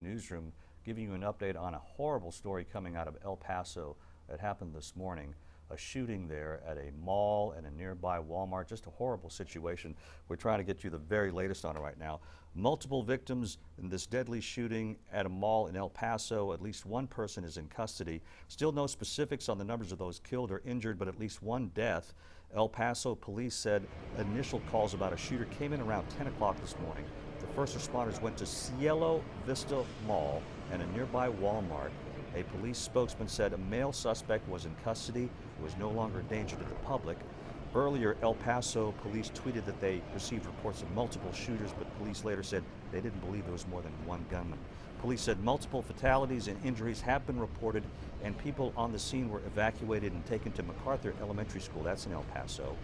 Newsroom, giving you an update on a horrible story coming out of El Paso that happened this morning. A shooting there at a mall and a nearby Walmart. Just a horrible situation. We're trying to get you the very latest on it right now. Multiple victims in this deadly shooting at a mall in El Paso. At least one person is in custody. Still no specifics on the numbers of those killed or injured, but at least one death. El Paso police said initial calls about a shooter came in around 10 o'clock this morning. The first responders went to Cielo Vista Mall and a nearby Walmart. A police spokesman said a male suspect was in custody and was no longer a danger to the public. Earlier, El Paso police tweeted that they received reports of multiple shooters, but police later said they didn't believe there was more than one gunman. Police said multiple fatalities and injuries have been reported, and people on the scene were evacuated and taken to MacArthur Elementary School. That's in El Paso.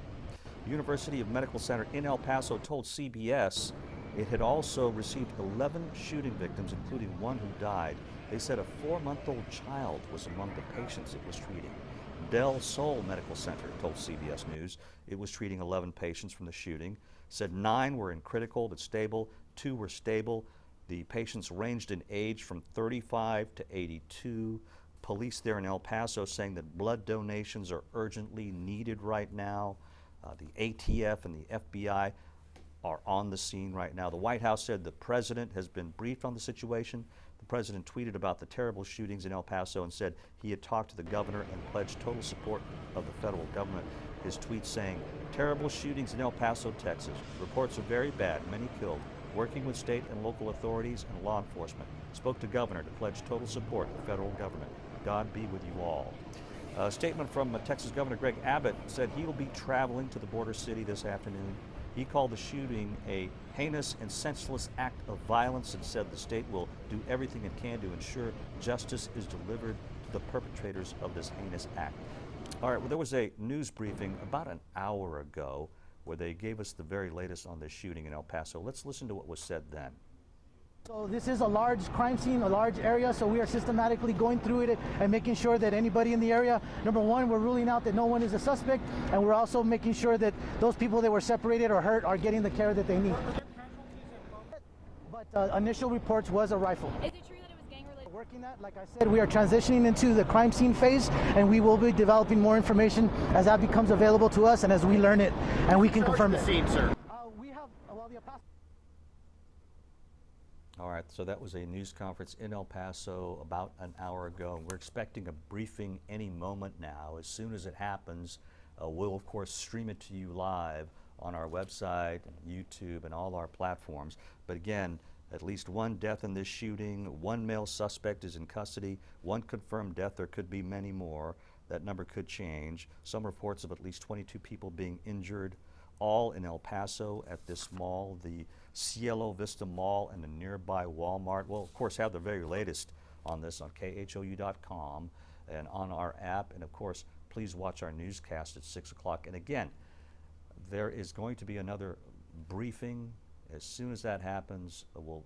University of Medical Center in El Paso told CBS it had also received 11 shooting victims, including one who died. They said a 4-month-old child was among the patients it was treating. Del Sol Medical Center told CBS News it was treating 11 patients from the shooting. Said 9 were in critical but stable, 2 were stable. The patients ranged in age from 35 to 82. Police there in El Paso saying that blood donations are urgently needed right now. The ATF and the FBI are on the scene right now. The White House said the president has been briefed on the situation. The president tweeted about the terrible shootings in El Paso and said he had talked to the governor and pledged total support of the federal government. His tweet saying, "Terrible shootings in El Paso, Texas. Reports are very bad, many killed. Working with state and local authorities and law enforcement. Spoke to governor to pledge total support of the federal government. God be with you all." A statement from Texas Governor Greg Abbott said he will be traveling to the border city this afternoon. He called the shooting a heinous and senseless act of violence and said the state will do everything it can to ensure justice is delivered to the perpetrators of this heinous act. All right, well, there was a news briefing about an hour ago where they gave us the very latest on this shooting in El Paso. Let's listen to what was said then. So this is a large crime scene, a large area, so we are systematically going through it and making sure that anybody in the area, number one, we're ruling out that no one is a suspect, and we're also making sure that those people that were separated or hurt are getting the care that they need. But initial reports was a rifle. Is it true that it was gang-related? Working that, like I said, we are transitioning into the crime scene phase, and we will be developing more information as that becomes available to us and as we learn it, and we can confirm it. Scene, sir. We have, well, the All right, so that was a news conference in El Paso about an hour ago. We're expecting a briefing any moment now. As soon as it happens, we'll of course stream it to you live on our website, YouTube, and all our platforms. But again, at least one death in this shooting, one male suspect is in custody, one confirmed death. There could be many more. That number could change. Some reports of at least 22 people being injured, all in El Paso at this mall, the Cielo Vista Mall and the nearby Walmart. We'll of course have the very latest on this on KHOU.com and on our app. And of course, please watch our newscast at 6 o'clock. And again, there is going to be another briefing. As soon as that happens, we'll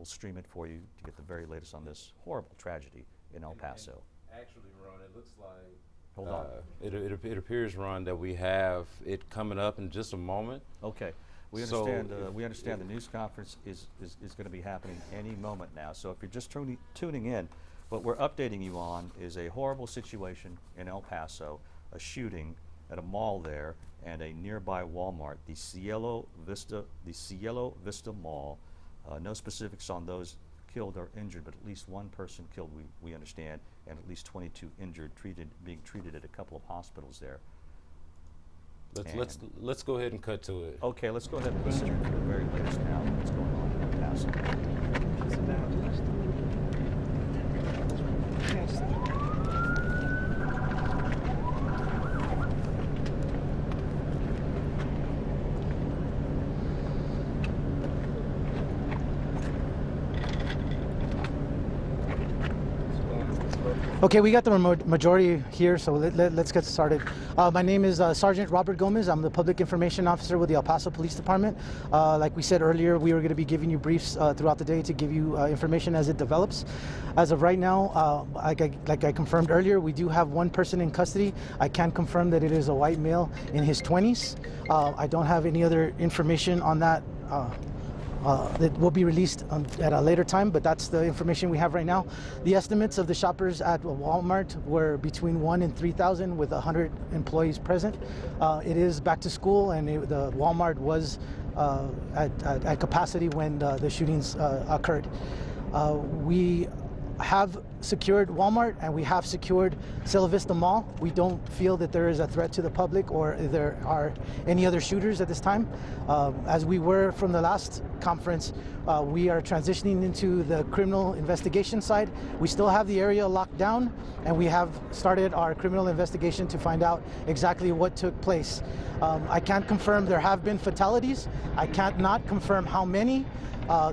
stream it for you to get the very latest on this horrible tragedy in El Paso. Actually, Ron, it looks like Hold on. It appears, Ron, that we have it coming up in just a moment. Okay. We understand the news conference is going to be happening any moment now. So if you're just tuning in, what we're updating you on is a horrible situation in El Paso, a shooting at a mall there and a nearby Walmart, the Cielo Vista Mall. No specifics on those killed or injured, but at least one person killed, we understand, and at least 22 injured, being treated at a couple of hospitals there. Let's go ahead and cut to it. Okay, let's go ahead and listen to the very latest now. What's going on in El Paso? Okay, we got the majority here, so let's get started. My name is Sergeant Robert Gomez. I'm the Public Information Officer with the El Paso Police Department. Like we said earlier, we are going to be giving you briefs throughout the day to give you information as it develops. As of right now, like I confirmed earlier, we do have one person in custody. I can confirm that it is a white male in his 20s. I don't have any other information on that that will be released at a later time, but that's the information we have right now. The estimates of the shoppers at Walmart were between 1,000 and 3,000 with 100 employees present. It is back to school, and the Walmart was at capacity when the shootings occurred. We have secured Walmart and we have secured Cielo Vista Mall. We don't feel that there is a threat to the public or there are any other shooters at this time. As we were from the last conference, we are transitioning into the criminal investigation side. We still have the area locked down, and we have started our criminal investigation to find out exactly what took place. I can't confirm there have been fatalities. I can't not confirm how many.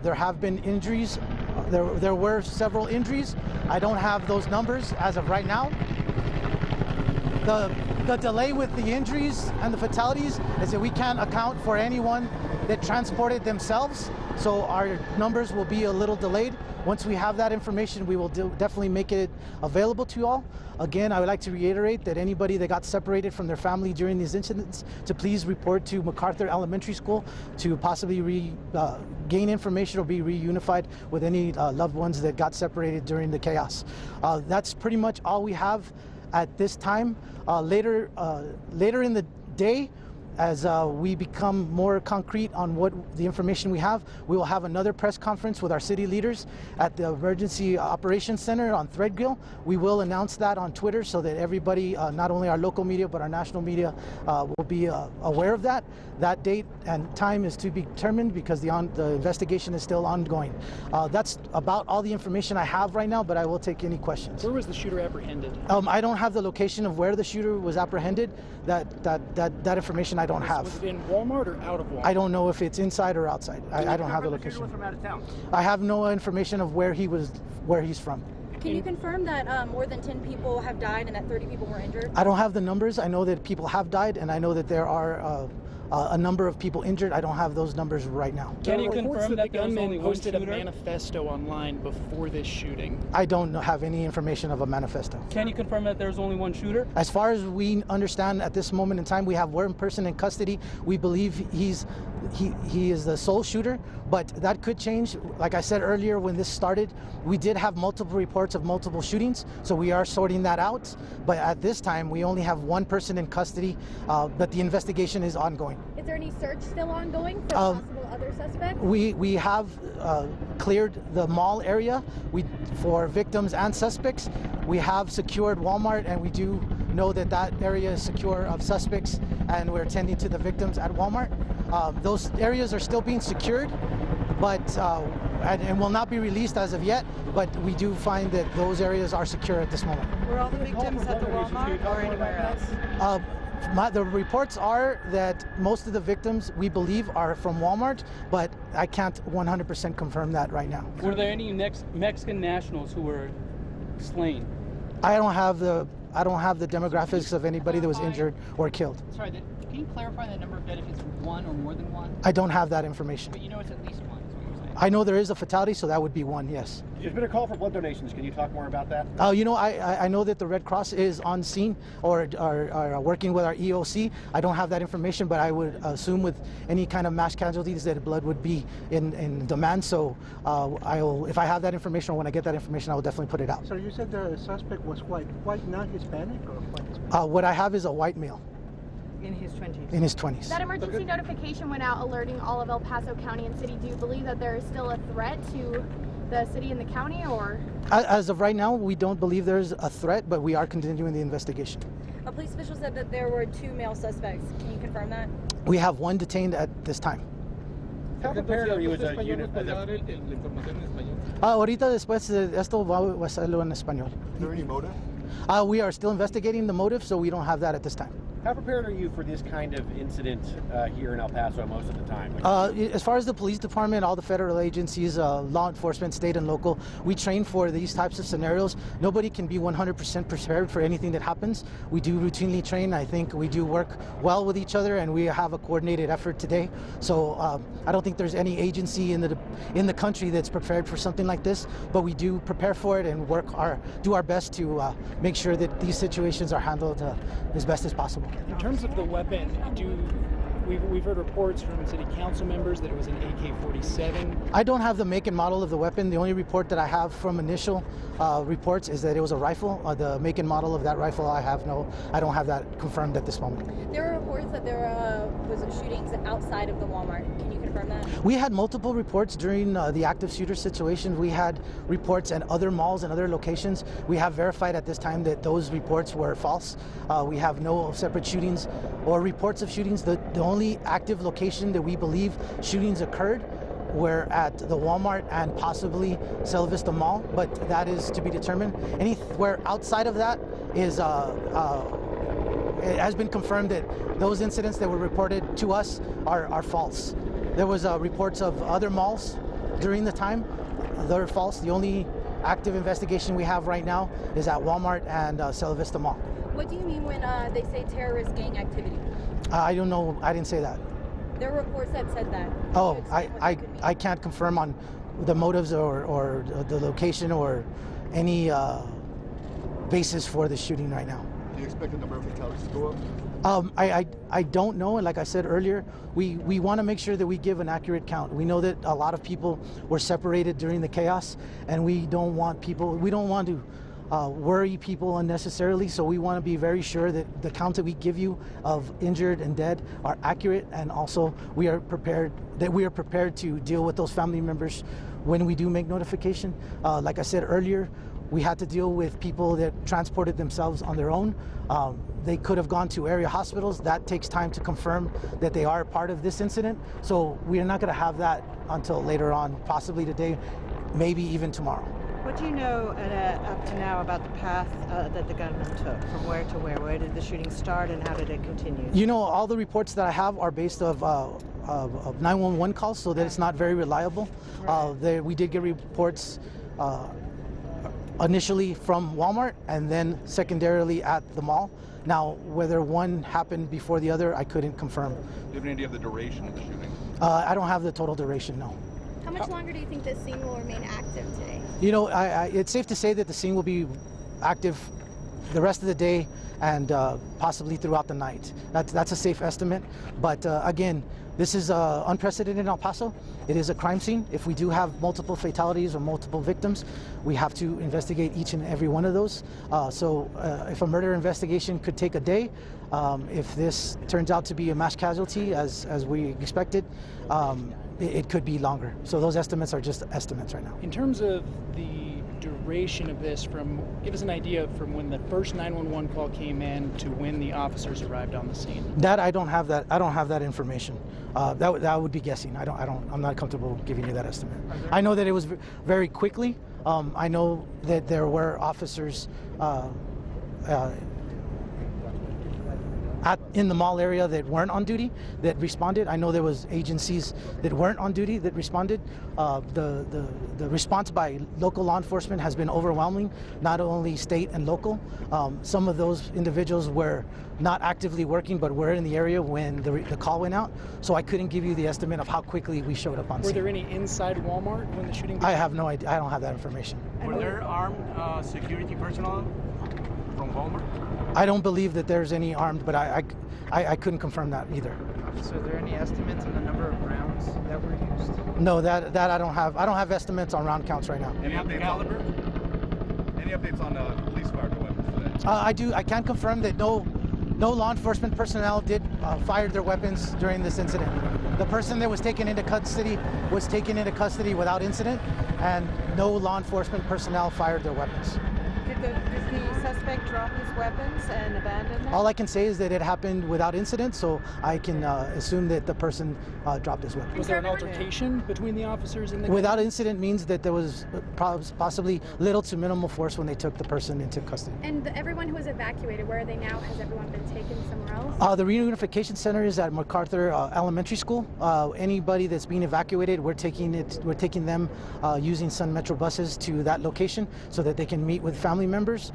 There have been injuries. There were several injuries. I don't have those numbers as of right now. The delay with the injuries and the fatalities is that we can't account for anyone that transported themselves, so our numbers will be a little delayed. Once we have that information, we will definitely make it available to you all. Again, I would like to reiterate that anybody that got separated from their family during these incidents to please report to MacArthur Elementary School to possibly gain information or be reunified with any loved ones that got separated during the chaos. That's pretty much all we have at this time. Later in the day, as we become more concrete on what the information we have, we will have another press conference with our city leaders at the Emergency Operations Center on Threadgill. We will announce that on Twitter so that everybody, not only our local media, but our national media will be aware of that. That date and time is to be determined because the investigation is still ongoing. That's about all the information I have right now, but I will take any questions. Where was the shooter apprehended? I don't have the location of where the shooter was apprehended. That information I don't have. Was it in Walmart or out of Walmart? I don't know if it's inside or outside. I don't have the location. Was from out of town? I have no information of where he's from. Can you confirm that more than 10 people have died and that 30 people were injured? I don't have the numbers. I know that people have died, and I know that there are a number of people injured. I don't have those numbers right now. Can you confirm that the gunman posted a manifesto online before this shooting? I don't have any information of a manifesto. Can you confirm that there's only one shooter? As far as we understand at this moment in time, we have one person in custody. We believe he is the sole shooter, but that could change. Like I said earlier when this started, we did have multiple reports of multiple shootings, so we are sorting that out. But at this time, we only have one person in custody, but the investigation is ongoing. Is there any search still ongoing for possible other suspects? We have cleared the mall area for victims and suspects. We have secured Walmart, and we do know that area is secure of suspects, and we're attending to the victims at Walmart. Those areas are still being secured, but and will not be released as of yet, but we do find that those areas are secure at this moment. Were all the victims at the Walmart or anywhere else? The reports are that most of the victims we believe are from Walmart, but I can't 100% confirm that right now. Were there any Mexican nationals who were slain? I don't have the demographics of anybody that was injured or killed. Sorry, can you clarify the number of dead if it's one or more than one? I don't have that information. But you know it's at least one, is what you're saying? I know there is a fatality, so that would be one, yes. There's been a call for blood donations. Can you talk more about that? I know that the Red Cross is on scene or are working with our EOC. I don't have that information, but I would assume with any kind of mass casualties that blood would be in demand. So if I have that information or when I get that information, I will definitely put it out. So you said the suspect was white, not Hispanic, or white? What I have is a white male. In his 20s. In his 20s. That emergency notification went out alerting all of El Paso County and City. Do you believe that there is still a threat to the city and the county, or? As of right now, we don't believe there's a threat, but we are continuing the investigation. A police official said that there were 2 male suspects. Can you confirm that? We have 1 detained at this time. How prepared are you as a unit? Ahorita después esto va a hacerlo en español. Is there any motive? We are still investigating the motive, so we don't have that at this time. How prepared are you for this kind of incident here in El Paso most of the time? As far as the police department, all the federal agencies, law enforcement, state and local, we train for these types of scenarios. Nobody can be 100% prepared for anything that happens. We do routinely train. I think we do work well with each other, and we have a coordinated effort today. So I don't think there's any agency in the country that's prepared for something like this, but we do prepare for it and do our best to make sure that these situations are handled as best as possible. In terms of the weapon, We've heard reports from city council members that it was an AK-47. I don't have the make and model of the weapon. The only report that I have from initial reports is that it was a rifle. The make and model of that rifle, I don't have that confirmed at this moment. There were reports that there was shootings outside of the Walmart. Can you confirm that? We had multiple reports during the active shooter situation. We had reports at other malls and other locations. We have verified at this time that those reports were false. We have no separate shootings or reports of shootings. The only active location that we believe shootings occurred were at the Walmart and possibly Sela Vista Mall, but that is to be determined. Anywhere outside of that is it has been confirmed that those incidents that were reported to us are false. There was reports of other malls during the time. They're false. The only active investigation we have right now is at Walmart and Sela Vista Mall. What do you mean when they say terrorist gang activity? I don't know. I didn't say that. There were reports that said that. Oh, I can't confirm on the motives or the location or any basis for the shooting right now. Do you expect the number of fatalities to go up? I don't know, and like I said earlier, we want to make sure that we give an accurate count. We know that a lot of people were separated during the chaos, and we don't want to worry people unnecessarily, so we want to be very sure that the counts that we give you of injured and dead are accurate, and also we are prepared to deal with those family members when we do make notification. Like I said earlier, we had to deal with people that transported themselves on their own. They could have gone to area hospitals. That takes time to confirm that they are part of this incident. So we are not going to have that until later on, possibly today, maybe even tomorrow. What do you know up to now about the path that the gunman took? From where to where? Where did the shooting start and how did it continue? You know, all the reports that I have are based of 911 calls, so that it's not very reliable. Right. We did get reports initially from Walmart and then secondarily at the mall. Now, whether one happened before the other, I couldn't confirm. Do you have any idea of the duration of the shooting? I don't have the total duration, no. How much longer do you think this scene will remain active today? You know, it's safe to say that the scene will be active the rest of the day and possibly throughout the night. That's a safe estimate. But again, this is unprecedented in El Paso. It is a crime scene. If we do have multiple fatalities or multiple victims, we have to investigate each and every one of those. So if a murder investigation could take a day, if this turns out to be a mass casualty as we expected, it could be longer. So those estimates are just estimates right now. In terms of the duration of this, give us an idea from when the first 911 call came in to when the officers arrived on the scene. That I don't have that. I don't have that information. That would be guessing. I'm not comfortable giving you that estimate. I know that it was very quickly. I know that there were officers in the mall area that weren't on duty that responded. I know there was agencies that weren't on duty that responded. The response by local law enforcement has been overwhelming, not only state and local. Some of those individuals were not actively working but were in the area when the call went out, so I couldn't give you the estimate of how quickly we showed up on scene. Were there any inside Walmart when the shooting began? I have no idea. I don't have that information. Were there armed security personnel from Walmart? I don't believe that there's any armed, but I couldn't confirm that either. So are there any estimates on the number of rounds that were used? No, that I don't have. I don't have estimates on round counts right now. Any updates on the police fired the weapons today? I can confirm that no law enforcement personnel did fire their weapons during this incident. The person that was taken into custody was taken into custody without incident, and no law enforcement personnel fired their weapons. Did the suspect drop his weapons and abandon them? All I can say is that it happened without incident, so I can assume that the person dropped his weapon. Was there an altercation between the officers and the Without incident means that there was possibly little to minimal force when they took the person into custody. And everyone who was evacuated, where are they now? Has everyone been taken somewhere else? The reunification center is at MacArthur Elementary School. Anybody that's being evacuated, we're taking them using Sun Metro buses to that location so that they can meet with family members.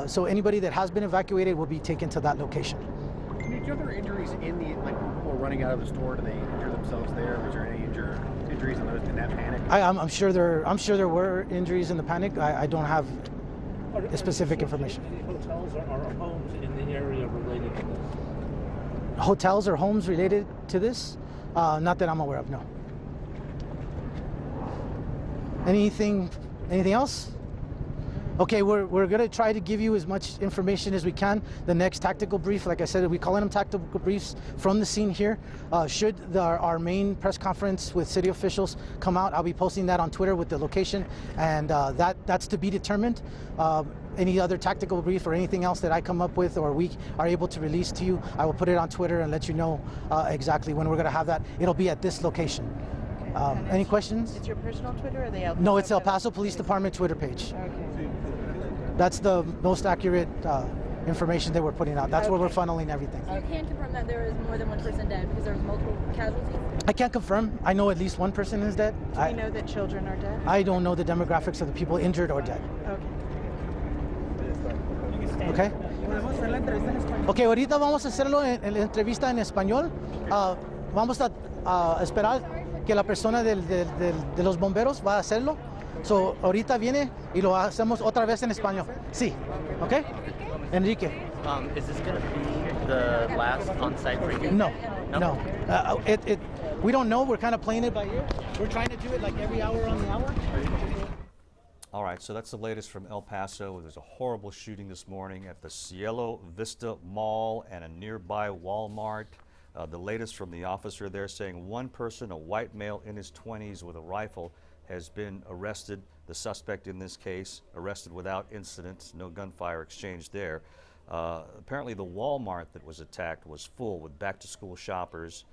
So anybody that has been evacuated will be taken to that location. Are there injuries in the people running out of the store? Do they injure themselves there? Was there any injuries in that panic? I'm sure there were injuries in the panic. I don't have specific information. Any hotels or homes in the area related to this? hotels or homes related to this. Not that I'm aware of, no. Anything else? Okay, we're going to try to give you as much information as we can. The next tactical brief, like I said, we call them tactical briefs from the scene here. Should our main press conference with city officials come out, I'll be posting that on Twitter with the location, and that's to be determined. Any other tactical brief or anything else that I come up with or we are able to release to you, I will put it on Twitter and let you know exactly when we're going to have that. It'll be at this location. Any questions? It's your personal Twitter or the El Paso? No, it's El Paso Police Department Twitter page. Okay. That's the most accurate information that we're putting out. That's where we're funneling everything. You can confirm that there is more than one person dead because there was multiple casualties? I can't confirm. I know at least one person is dead. Do we know that children are dead? I don't know the demographics of the people injured or dead. Okay. Okay. Ok, ahorita vamos a hacerlo en la entrevista en español. Vamos a esperar que la persona de los bomberos va a hacerlo. So, ahorita viene y lo hacemos otra vez en español. Sí. Ok. Enrique. Is this going to be the last on-site briefing? No. We don't know. We're kind of playing it by ear. We're trying to do it like every hour on the hour. All right, so that's the latest from El Paso. There's a horrible shooting this morning at the Cielo Vista Mall and a nearby Walmart. The latest from the officer there saying one person, a white male in his 20s with a rifle, has been arrested. The suspect in this case arrested without incident, no gunfire exchange there. Apparently the Walmart that was attacked was full with back-to-school shoppers.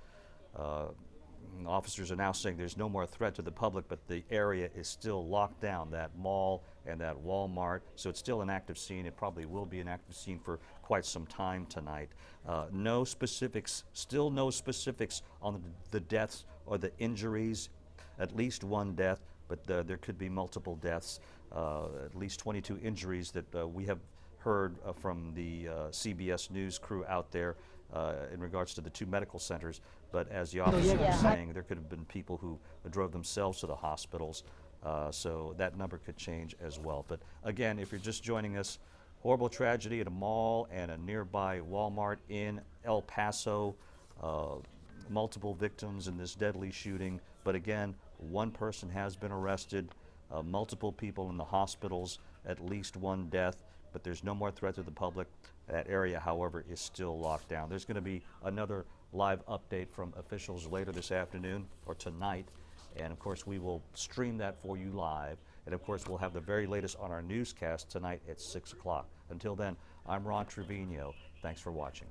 Officers are now saying there's no more threat to the public, but the area is still locked down, that mall and that Walmart, so it's still an active scene. It probably will be an active scene for quite some time tonight. No specifics, still no specifics on the deaths or the injuries. At least one death, but there could be multiple deaths. At least 22 injuries that we have heard from the CBS News crew out there in regards to the two medical centers. But as the officer was saying, there could have been people who drove themselves to the hospitals. So that number could change as well. But again, if you're just joining us, horrible tragedy at a mall and a nearby Walmart in El Paso. Multiple victims in this deadly shooting. But again, one person has been arrested, multiple people in the hospitals, at least one death, but there's no more threat to the public. That area, however, is still locked down. There's going to be another live update from officials later this afternoon or tonight, and of course we will stream that for you live, and of course we'll have the very latest on our newscast tonight at 6 o'clock. Until then, I'm Ron Trevino. Thanks for watching.